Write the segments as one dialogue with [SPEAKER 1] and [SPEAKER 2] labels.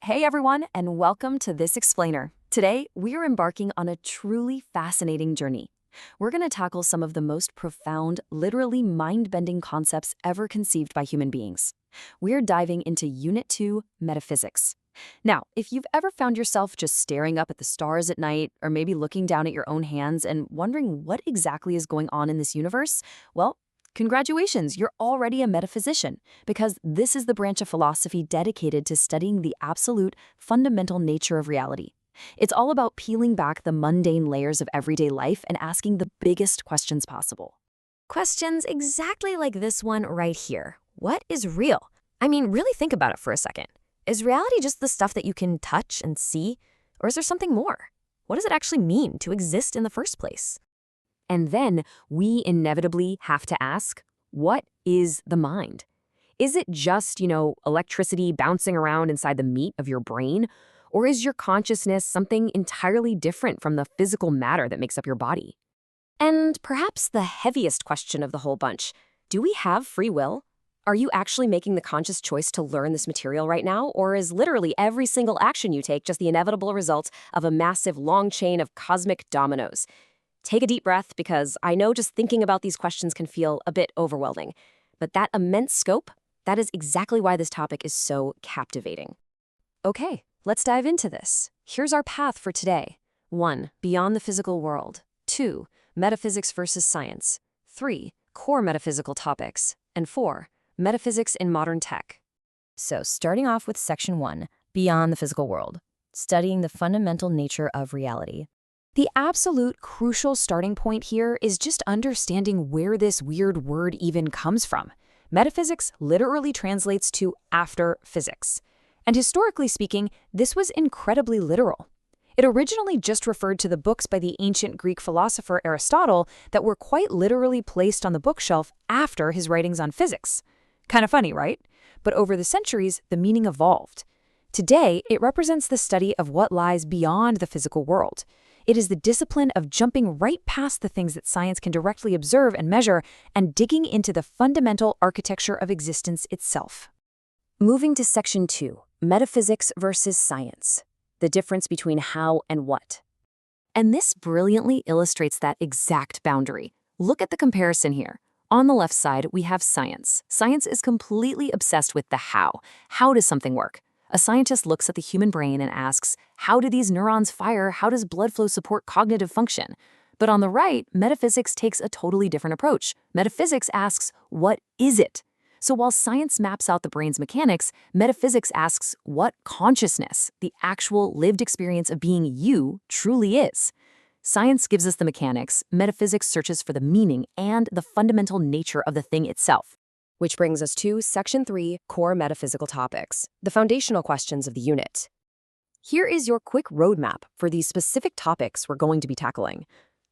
[SPEAKER 1] Hey everyone, and welcome to This Explainer. Today, we are embarking on a truly fascinating journey. We're going to tackle some of the most profound, literally mind-bending concepts ever conceived by human beings. We're diving into Unit 2, Metaphysics. Now, if you've ever found yourself just staring up at the stars at night, or maybe looking down at your own hands and wondering what exactly is going on in this universe, well, congratulations, you're already a metaphysician, because this is the branch of philosophy dedicated to studying the absolute, fundamental nature of reality. It's all about peeling back the mundane layers of everyday life and asking the biggest questions possible.
[SPEAKER 2] Questions exactly like this one right here. What is real? I mean, really think about it for a second. Is reality just the stuff that you can touch and see? Or is there something more? What does it actually mean to exist in the first place?
[SPEAKER 1] And then we inevitably have to ask, what is the mind? Is it just, electricity bouncing around inside the meat of your brain? Or is your consciousness something entirely different from the physical matter that makes up your body?
[SPEAKER 2] And perhaps the heaviest question of the whole bunch, do we have free will? Are you actually making the conscious choice to learn this material right now? Or is literally every single action you take just the inevitable result of a massive long chain of cosmic dominoes? Take a deep breath, because I know just thinking about these questions can feel a bit overwhelming. But that immense scope, that is exactly why this topic is so captivating. Okay, let's dive into this. Here's our path for today. 1. Beyond the physical world. 2. Metaphysics versus science. 3. Core metaphysical topics. And 4. Metaphysics in modern tech. So starting off with Section 1, Beyond the physical world. Studying the fundamental nature of reality.
[SPEAKER 1] The absolute crucial starting point here is just understanding where this weird word even comes from. Metaphysics literally translates to after physics. And historically speaking, this was incredibly literal. It originally just referred to the books by the ancient Greek philosopher Aristotle that were quite literally placed on the bookshelf after his writings on physics. Kind of funny, right? But over the centuries, the meaning evolved. Today, it represents the study of what lies beyond the physical world. It is the discipline of jumping right past the things that science can directly observe and measure and digging into the fundamental architecture of existence itself.
[SPEAKER 2] Moving to Section 2, Metaphysics versus Science. The difference between how and what.
[SPEAKER 1] And this brilliantly illustrates that exact boundary. Look at the comparison here. On the left side, we have science. Science is completely obsessed with the how. How does something work? A scientist looks at the human brain and asks, how do these neurons fire? How does blood flow support cognitive function? But on the right, metaphysics takes a totally different approach. Metaphysics asks, what is it? So while science maps out the brain's mechanics, metaphysics asks what consciousness, the actual lived experience of being you, truly is. Science gives us the mechanics, metaphysics searches for the meaning and the fundamental nature of the thing itself.
[SPEAKER 2] Which brings us to Section 3, Core Metaphysical Topics, the foundational questions of the unit. Here is your quick roadmap for these specific topics we're going to be tackling.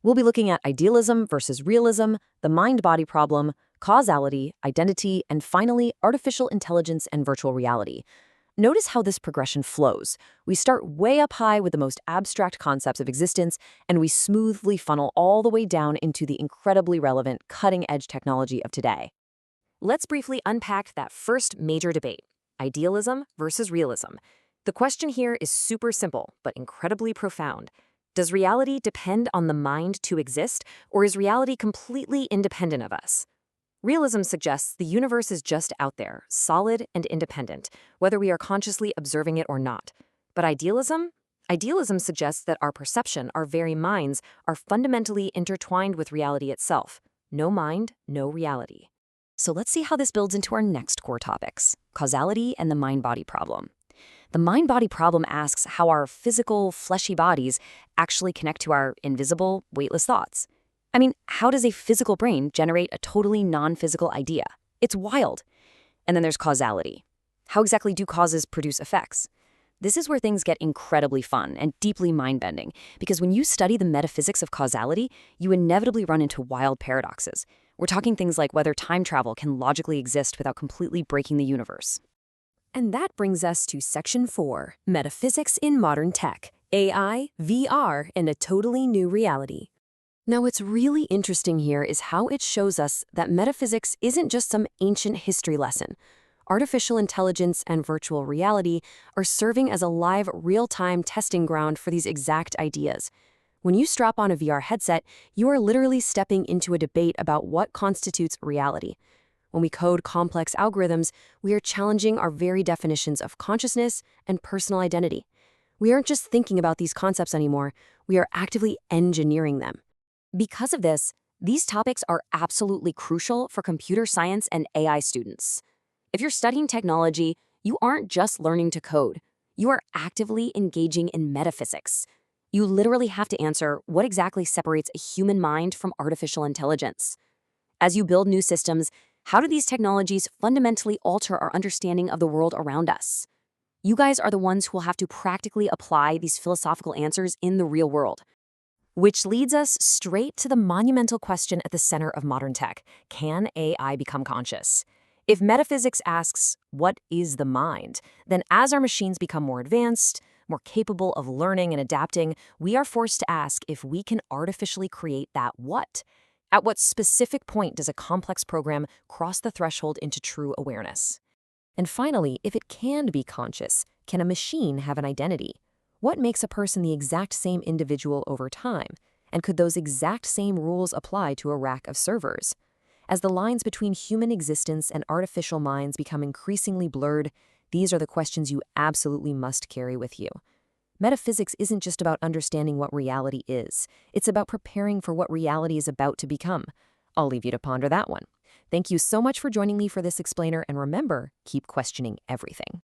[SPEAKER 2] We'll be looking at idealism versus realism, the mind-body problem, causality, identity, and finally, artificial intelligence and virtual reality. Notice how this progression flows. We start way up high with the most abstract concepts of existence, and we smoothly funnel all the way down into the incredibly relevant, cutting-edge technology of today. Let's briefly unpack that first major debate, idealism versus realism. The question here is super simple, but incredibly profound. Does reality depend on the mind to exist, or is reality completely independent of us? Realism suggests the universe is just out there, solid and independent, whether we are consciously observing it or not. But idealism suggests that our perception, our very minds, are fundamentally intertwined with reality itself. No mind, no reality. So let's see how this builds into our next core topics, causality and the mind-body problem. The mind-body problem asks how our physical, fleshy bodies actually connect to our invisible, weightless thoughts. I mean, how does a physical brain generate a totally non-physical idea? It's wild. And then there's causality. How exactly do causes produce effects? This is where things get incredibly fun and deeply mind-bending, because when you study the metaphysics of causality, you inevitably run into wild paradoxes. We're talking things like whether time travel can logically exist without completely breaking the universe. And that brings us to Section 4, Metaphysics in Modern Tech, AI, VR, and a totally new reality. Now, what's really interesting here is how it shows us that metaphysics isn't just some ancient history lesson. Artificial intelligence and virtual reality are serving as a live, real-time testing ground for these exact ideas. When you strap on a VR headset, you are literally stepping into a debate about what constitutes reality. When we code complex algorithms, we are challenging our very definitions of consciousness and personal identity. We aren't just thinking about these concepts anymore, we are actively engineering them. Because of this, these topics are absolutely crucial for computer science and AI students. If you're studying technology, you aren't just learning to code. You are actively engaging in metaphysics. You literally have to answer what exactly separates a human mind from artificial intelligence. As you build new systems, how do these technologies fundamentally alter our understanding of the world around us? You guys are the ones who will have to practically apply these philosophical answers in the real world. Which leads us straight to the monumental question at the center of modern tech: can AI become conscious? If metaphysics asks, what is the mind? Then as our machines become more advanced, more capable of learning and adapting, we are forced to ask if we can artificially create that what. At what specific point does a complex program cross the threshold into true awareness? And finally, if it can be conscious, can a machine have an identity? What makes a person the exact same individual over time? And could those exact same rules apply to a rack of servers? As the lines between human existence and artificial minds become increasingly blurred, these are the questions you absolutely must carry with you. Metaphysics isn't just about understanding what reality is. It's about preparing for what reality is about to become. I'll leave you to ponder that one. Thank you so much for joining me for this explainer, and remember, keep questioning everything.